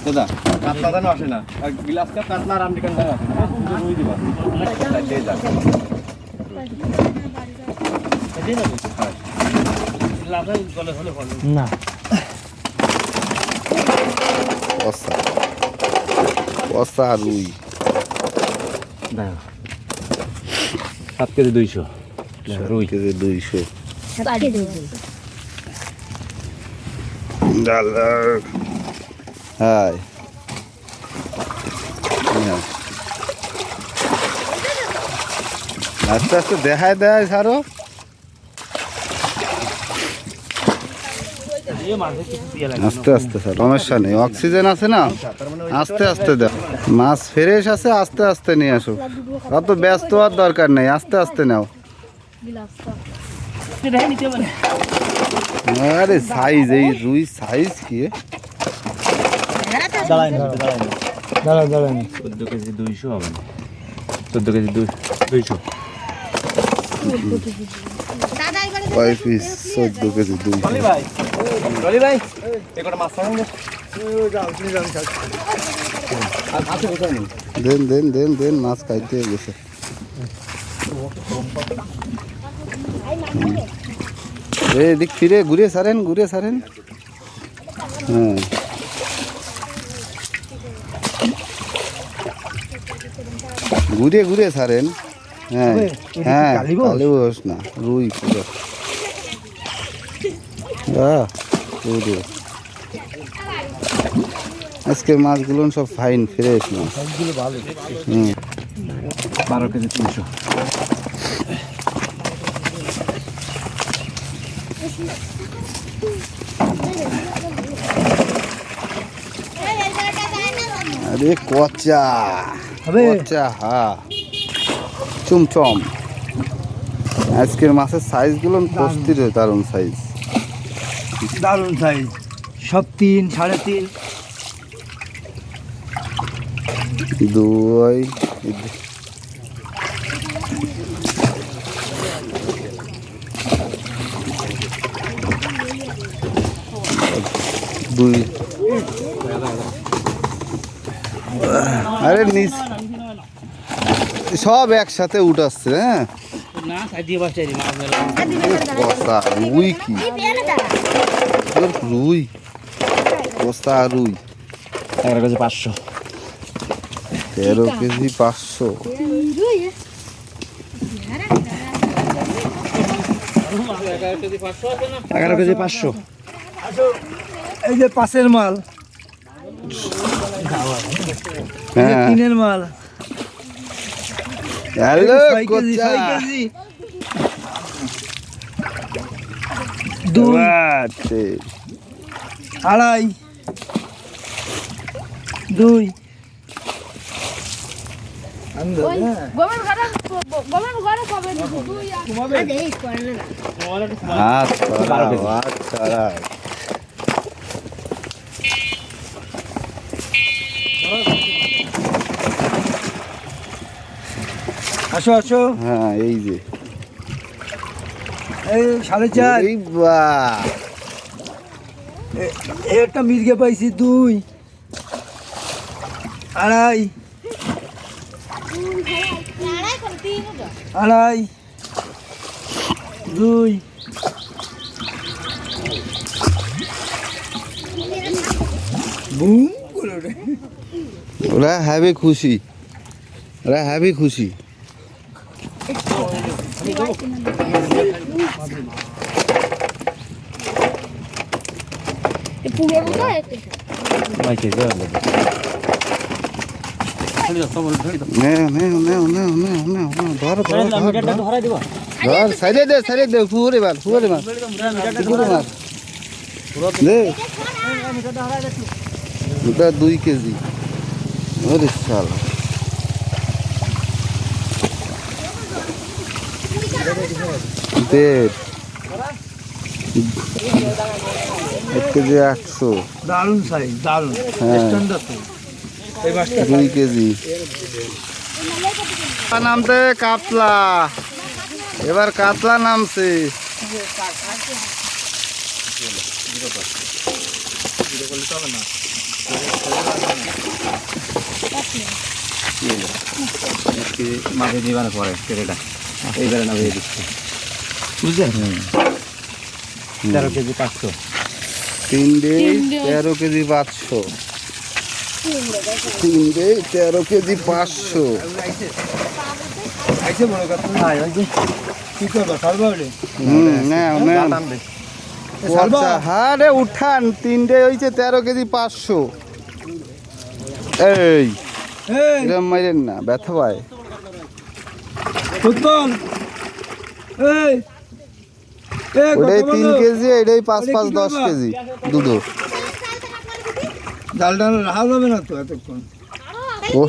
দাদা কাতলা দানা আসে না আর গ্লাস কাপ কাতলা আর আমেরিকান দানা আসে না রুই দিবা না কষা রুই 7 কেজি 200 রুই কেজি 200 হাই আস্তে আস্তে দেখায় দেয় সারো আস্তে আস্তে স্যার সমস্যা নেই অক্সিজেন আছে না আস্তে আস্তে দেখ মাছ ফ্রেশ আছে আস্তে আস্তে নিয়ে আসো অত ব্যস্ত হওয়ার দরকার নেই আস্তে আস্তে নাও আরে সাইজ এই রুই সাইজ কি দাঁড়ান 14 কেজি 200 হবে 14 কেজি 200 কয় পিস 14 কেজি 200 রলি ভাই একটা মাছ ছাড়ুন দেন দেন দেন দেন মাছ খাইতে গেছে এদিক ফিরে ঘুরে সারেন হ্যাঁ ঘুরে সারেন হ্যাঁ হ্যাঁ কালীবস না রুই পুরো আজকে মাছগুলো সব ফাইন ফ্রেশ মাছ 12 কেজি 300 আরে কচা হ্যাঁ চুমচম আজকের মাছের সাইজগুলো প্রস্তুত দারুণ সাইজ সব 3 3.5 দুই দুই আরে নিচ সব একসাথে উঠাচ্ছে হ্যাঁ কষা রুই কি রুই কষা রুই 11 কেজি 500 13 কেজি 500 11 কেজি 500 এই যে পাশের মাল হ্যাঁ তিনের মাল হ্যালো 6 কেজি কচা 6 কেজি 2 বাতে আড়াই 2 আচ্ছা আসো হ্যাঁ এই যে এই 4.5 এই বাহ একটা মির্গে পাইছি 2 আড়াই আড়াই 2 বুম করে ওরা হ্যাভি খুশি সাইডে দে ফুরে মাছ দে ওটা 2 কেজি ওরে শালা দেড় 1 কেজি 800 দারুন সাইজ দারুন হ্যাঁ। স্ট্যান্ডার্ড এই মাছটা 2 কেজি নামতে কাতলা এবার কাতলা নামছে মাঝে দিবার পরে কেটেটা এইবারে না ভেজে দিচ্ছি বুঝলেন 13 KG 500 3 day 13 KG 500 3 day 13 KG 500 আইছে বড় কথা নাই ওই যে কি করব সারবা বলে না টানবে আচ্ছা হ্যাঁ রে উঠান 3 ডে হইছে 13 কেজি 500 এই এই এরম মাইরেন না ব্যথা পায় ফুটবল এই এই ওটাই কত 3 কেজি এটাই 5 5 10 কেজি দুটো ডালটা রাখা যাবে না তো এতক্ষণ ও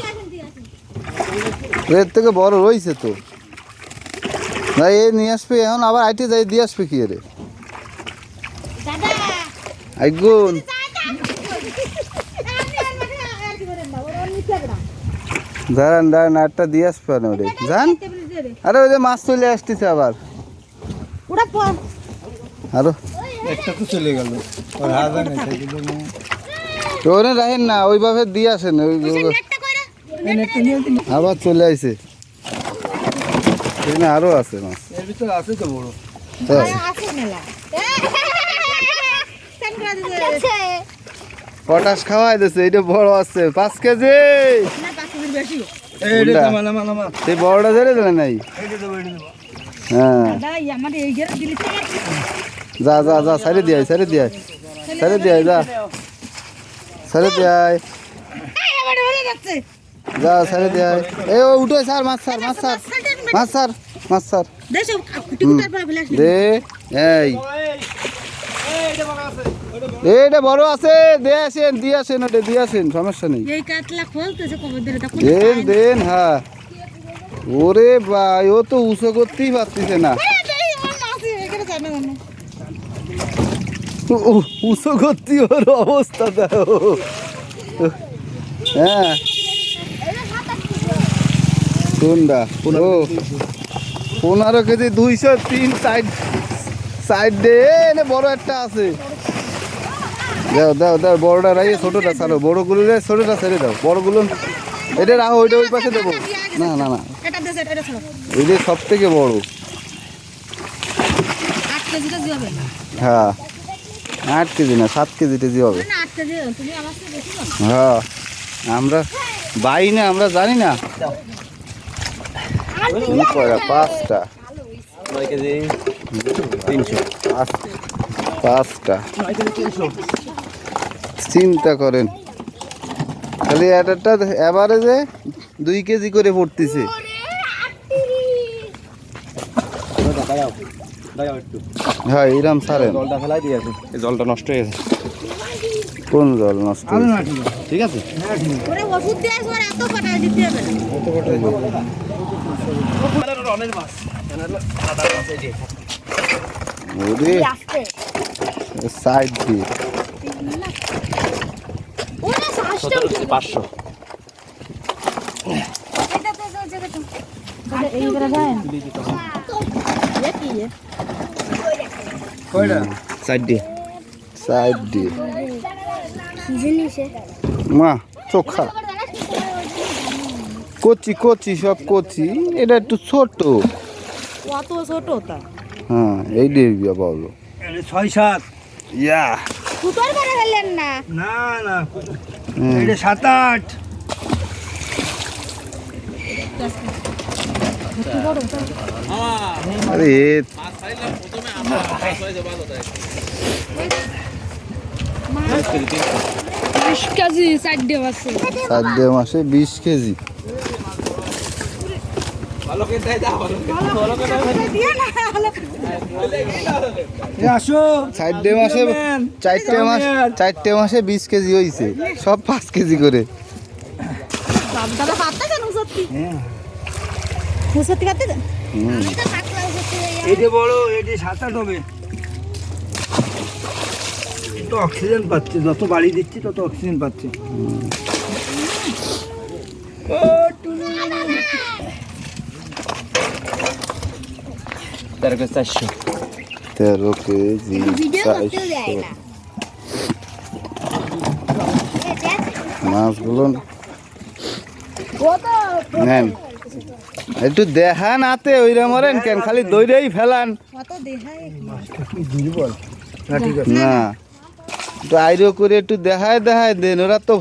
এর থেকে বড় রইছে তো না এ নিয়ে আসবে এখন আবার আইতে যাই দিয়ে আসবে কি রে আইগুন দাঁড়ান একটা দিয়ে আসবে না ওরে জান আরে ওই যে মাছ চলে আসতেছে আবার আরো একটা তো চলে গেল আর হাজার নেই সেগুলো ওরে রাখেন না ওইভাবে দিয়ে আসেন এই নেটটা নিয়ে দিন আবার চলে আইছে এখানে আরো আছে মাছ এর ভিতরে আছে তো বড় তাই? পটাশ খাওয়াই দিছে এটা বড় আছে 5 কেজি এই রে বুঝলা? মালা মালা মালা সেই বড়টা ছেড়ে দিলে নাই এইটা দেবো এইটা দেবো হ্যাঁ যা সাইডে দিয়ে যা সাইডে দিয়ে যা সাইডে দিয়ে এ ও উঠে স্যার মাছ ছাড় দে এই এইটা বড় আছে দিয়ে আসেন ওটা দিয়ে আসেন সমস্যা নেই দেন হ্যাঁ ওরে ভাই ও তো উঁচু করতেই পারতেছে না উঁচু করতে ওর অবস্থা দেখো হ্যাঁ কোনটা ও 15 কেজি 203 সাইড দে এনে বড় একটা আছে দাও বড়টা রাখি ছোটটা ছাড়ো বড়গুলো ছোটটা ছেড়ে দাও বড়গুলো এটা রাখো ওইটা ওই পাশে দেবো না এটা সব থেকে বড় হ্যাঁ 8 কেজি না 7 কেজি টেজি হবে হ্যাঁ আমরা বাই না আমরা জানি না তুমি কয়টা 5টা 9 কেজি 300 5টা চিন্তা করেন খালি একটা এভারেজে 2 কেজি করে পড়তেছে হ্যাঁ এরম সারেন জলটা ফেলাই দিয়েছে এই জলটা নষ্ট হয়ে গেছে কোন জল নষ্ট আরে হয়েছে? না ঠিক ঠিক আছে ওরে সাইড দিয়ে 500 কয়টা সাইড দিয়ে মা চোখা কচি সব কচি এটা একটু ছোট হ্যাঁ এই দিয়ে পাবলো 6-7 ইয়া না না এটা 7-8 আরে সাত মাসে 20 কেজি আসো 4 মাসে 4 মাসে 20 কেজি হয়েছে সব 5 কেজি করে এটি বড় এটি 7-8 হবে তো অক্সিজেন পাচ্ছে যত বাড়ি দিচ্ছি তত অক্সিজেন পাচ্ছে তেরো কেজি 400 13 কেজি 400 মাছগুলো নেন একটু দেখান হাতে ওইরা মরেন কেন খালি দইরেই ফেলান না একটু আইরো করে একটু দেখায় দেন ওরা তো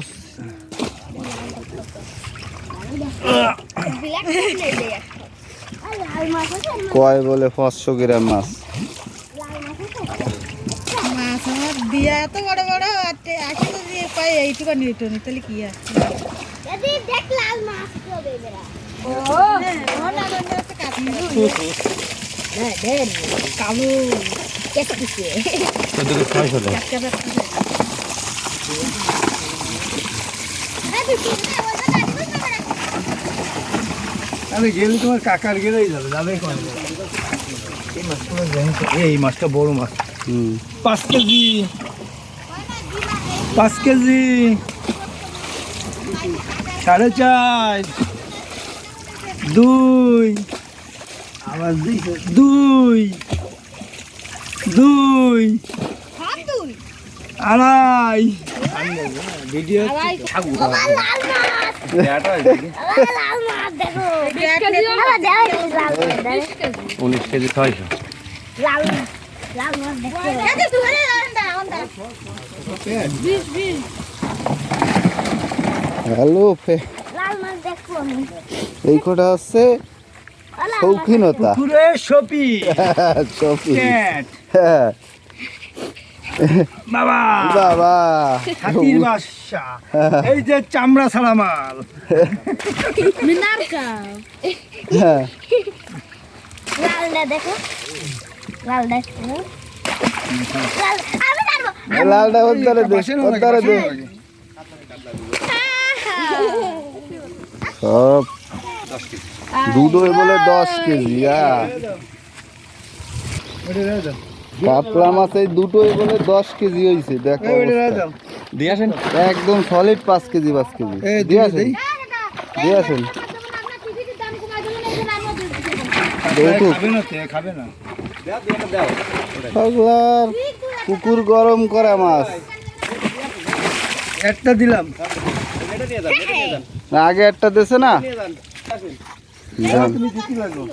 কয় বলে 500 গ্রাম মাছ মাছ আমার দিয়া এত বড় বড় আসে তো দিয়ে পাই এইটুকু নিতো নি তাহলে কি আছে দেখ লাল মাছ তো দেবেরা ও না না তো কাটি হ্যাঁ দেন কালু কেটে দিছে কত করে 600 টাকা আমি গেলে তোমার কাকার গেলেই যাবে কোন এই মাছটা বড় মাছ 5 কেজি 5 কেজি 4.5 2 আবার 2 আড়াই ভিডিও এটা 19 কেজি 600 হ্যালো এই কটা হচ্ছে শৌখিনতা পুরে শপি শৌখিন ক্যাট হ্যাঁ বাবা বাবা হাতির বাসা এই যে চামড়া ছাড়া মাল হ্যাঁ লালটা ওদ্দারে দে সব দুটোই বলে 10 কেজি কাতলা মাছ এই দুটোই বলে 10 কেজি হয়েছে দেখো দিয়ে আসেন একদম সলিড 5 কেজি দিয়ে আসেন খাবে না পাগলার পুকুর গরম করা মাছ একটা দিলাম না, আগে একটা দেছে না যান তুমি দিতে লাগো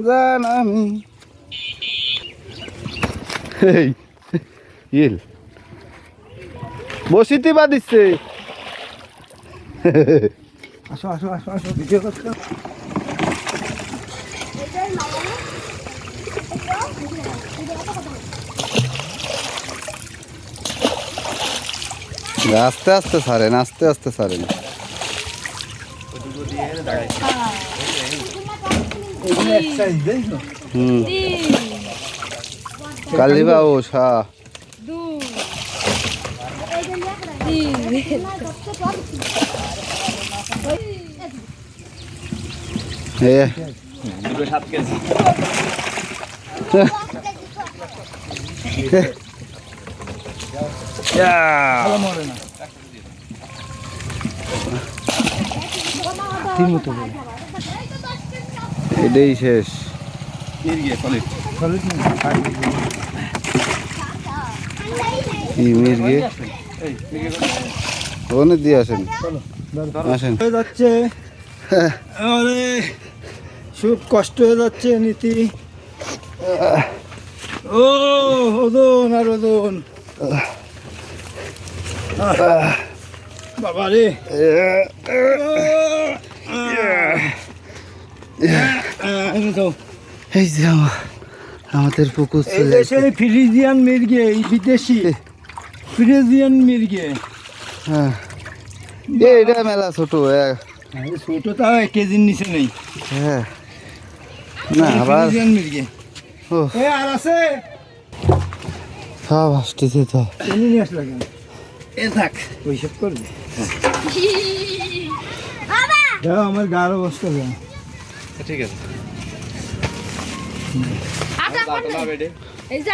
যান আমি এই ইল বসিতে বা দিচ্ছে আসো ভিডিও করছো আস্তে আস্তে ছাড়েন কালিবা ও শাহ দুটো 7 কেজি ভালো মরে না এটাই শেষ মির্গে সলিড কি মির্গে ওখানে দিয়ে আসেন হয়ে যাচ্ছে আরে খুব কষ্ট হয়ে যাচ্ছে নীতি ও ওজন বাবা রে এই যে আমাদের পুকুর এই দেশের ফ্রিজিয়ান মির্গে এই বিদেশি ফ্রিজিয়ান মির্গে হ্যাঁ এটা মেলা ছোট ছোট তাও 1 কেজির নিচে নেই হ্যাঁ না আবার ফ্রিজিয়ান মির্গে ও আর আছে সব আসতেছে তো নিয়ে আসলে কেন থাক ওইসব করবে দাও আমার গার অবস্থা ঠিক আছে এই যে